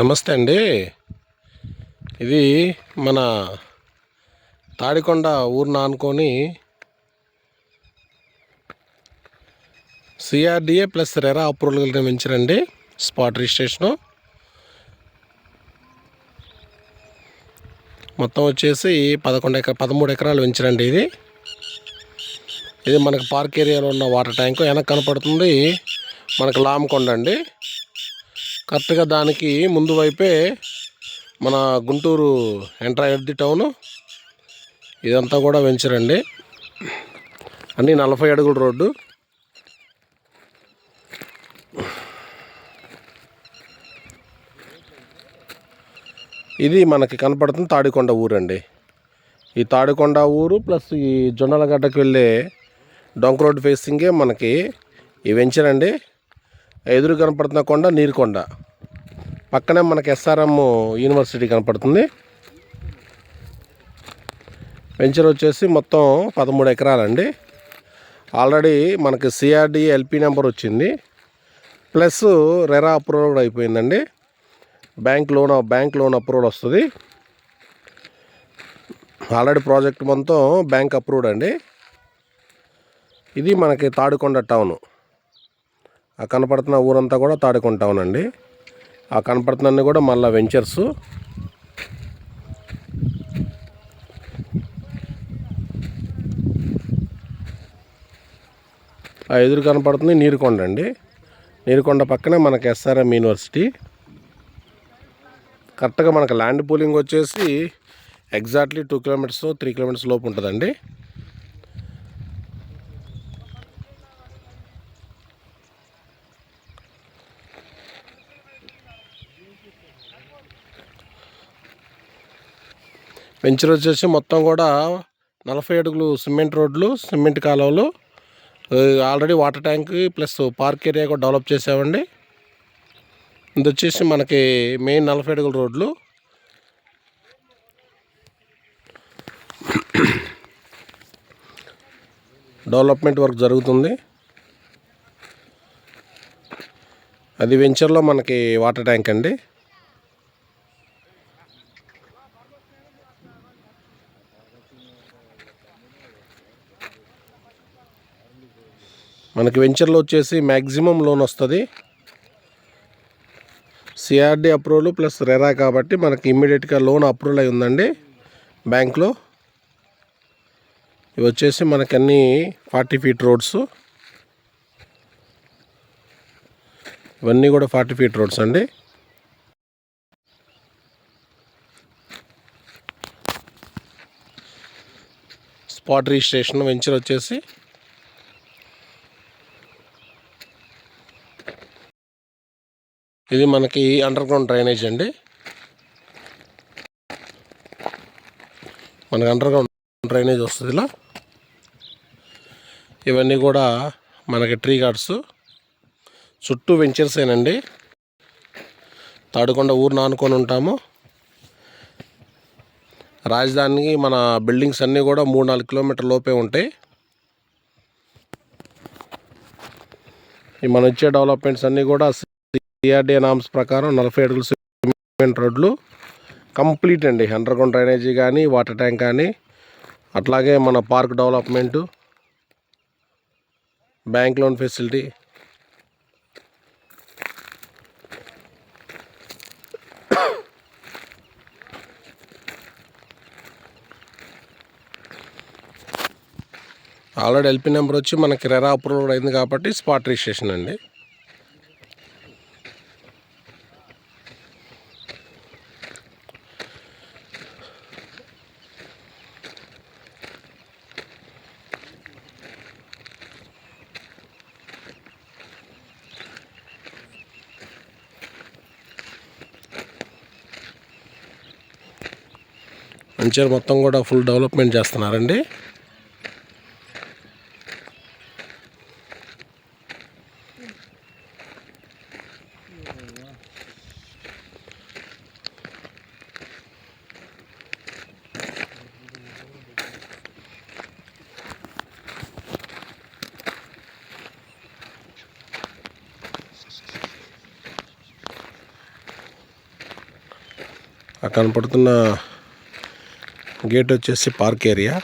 నమస్తే అండి. ఇది మన తాడికొండ ఊరిని ఆనుకొని సిఆర్డిఏ ప్లస్ రెరా అప్రూవల్ నిర్మించారండి. స్పాట్ రిజిస్ట్రేషను మొత్తం వచ్చేసి 13 ఎకరాలు పెంచారండి. ఇది మనకు పార్క్ ఏరియాలో ఉన్న వాటర్ ట్యాంకు వెనక్కి కనపడుతుంది. మనకు లామకొండ అండి. కరెక్ట్గా దానికి ముందు వైపే మన గుంటూరు ఎంటర్ అయ్యేది టౌను. ఇదంతా కూడా వెంచరండి. అన్నీ 40 అడుగుల రోడ్డు. ఇది మనకి కనపడుతుంది తాడికొండ ఊరండి. ఈ తాడికొండ ఊరు ప్లస్ ఈ జొన్నలగడ్డకు వెళ్ళే డొంక రోడ్ ఫేసింగే మనకి ఈ వెంచర్ అండి. ఎదురు కనపడుతున్న కొండ నీరుకొండ, పక్కనే మనకి ఎస్ఆర్ఎం యూనివర్సిటీ కనపడుతుంది. వెంచర్ వచ్చేసి మొత్తం 13 ఎకరాలండి. ఆల్రెడీ మనకి సిఆర్డిఏ ఎల్పి నెంబర్ వచ్చింది, ప్లస్ రెరా అప్రూవల్ కూడా అయిపోయిందండి. బ్యాంక్ లోన్ అప్రూవల్ వస్తుంది. ఆల్రెడీ ప్రాజెక్ట్ మొత్తం బ్యాంక్ అప్రూవ్డ్ అండి. ఇది మనకి తాడికొండ టౌను. ఆ కనపడుతున్న ఊరంతా కూడా తాడికొండ టౌన్ అండి. ఆ కనపడుతున్నీ కూడా మళ్ళీ వెంచర్సు. ఆ ఎదురు కనపడుతుంది నీరుకొండ అండి. నీరుకొండ పక్కనే మనకి ఎస్ఆర్ఎం యూనివర్సిటీ. కరెక్ట్గా మనకు ల్యాండ్ పూలింగ్ వచ్చేసి ఎగ్జాక్ట్లీ 2 కిలోమీటర్స్ 3 కిలోమీటర్స్ లోపు ఉంటుందండి. వెంచర్ వచ్చేసి మొత్తం కూడా 40 అడుగులు సిమెంట్ రోడ్లు, సిమెంట్ కాలువలు, already water tank plus park area కూడా డెవలప్ చేసామండి. ఇది వచ్చేసి మనకి మెయిన్ 40 అడుగుల రోడ్లు. డెవలప్మెంట్ వర్క్ జరుగుతుంది. అది వెంచర్లో మనకి వాటర్ ట్యాంక్ అండి. మనకి వెంచర్లో వచ్చేసి మ్యాక్సిమం లోన్ వస్తుంది. సిఆర్డి అప్రూవల్ ప్లస్ రెరా కాబట్టి మనకి ఇమ్మీడియట్గా లోన్ అప్రూవల్ అయి ఉందండి బ్యాంక్లో. ఇవి వచ్చేసి మనకి అన్నీ 40 ఫీట్ రోడ్స్. ఇవన్నీ కూడా 40 ఫీట్ రోడ్స్ అండి. స్పాట్ రిజిస్ట్రేషన్ వెంచర్ వచ్చేసి ఇది మనకి అండర్ గ్రౌండ్ డ్రైనేజ్ అండి. మనకి అండర్ గ్రౌండ్ డ్రైనేజ్ వస్తుంది ఇలా. ఇవన్నీ కూడా మనకి ట్రీ గార్డ్స్. చుట్టూ వెంచర్సేనండి. తాడికొండ ఊరిని ఆనుకొని ఉంటాము. రాజధానికి మన బిల్డింగ్స్ అన్నీ కూడా 3-4 కిలోమీటర్ల లోపే ఉంటాయి. ఈ మన ఇచ్చే డెవలప్మెంట్స్ అన్నీ కూడా సిఆర్డిఏ నామ్స్ ప్రకారం 40 అడుగుల సిమెంట్ రోడ్లు కంప్లీట్ అండి. అండర్ గ్రౌండ్ డ్రైనేజీ కానీ, వాటర్ ట్యాంక్ కానీ, అట్లాగే మన park development, bank loan facility, already LP number వచ్చి మనకి రెరా అప్రూవల్ అయింది కాబట్టి స్పాట్ రిజిస్ట్రేషన్ అండి. వెంచర్ మొత్తం కూడా ఫుల్ డెవలప్మెంట్ చేస్తున్నారండి. ఆ కనపడుతున్న గేట్ వచ్చేసి పార్క్ ఏరియా.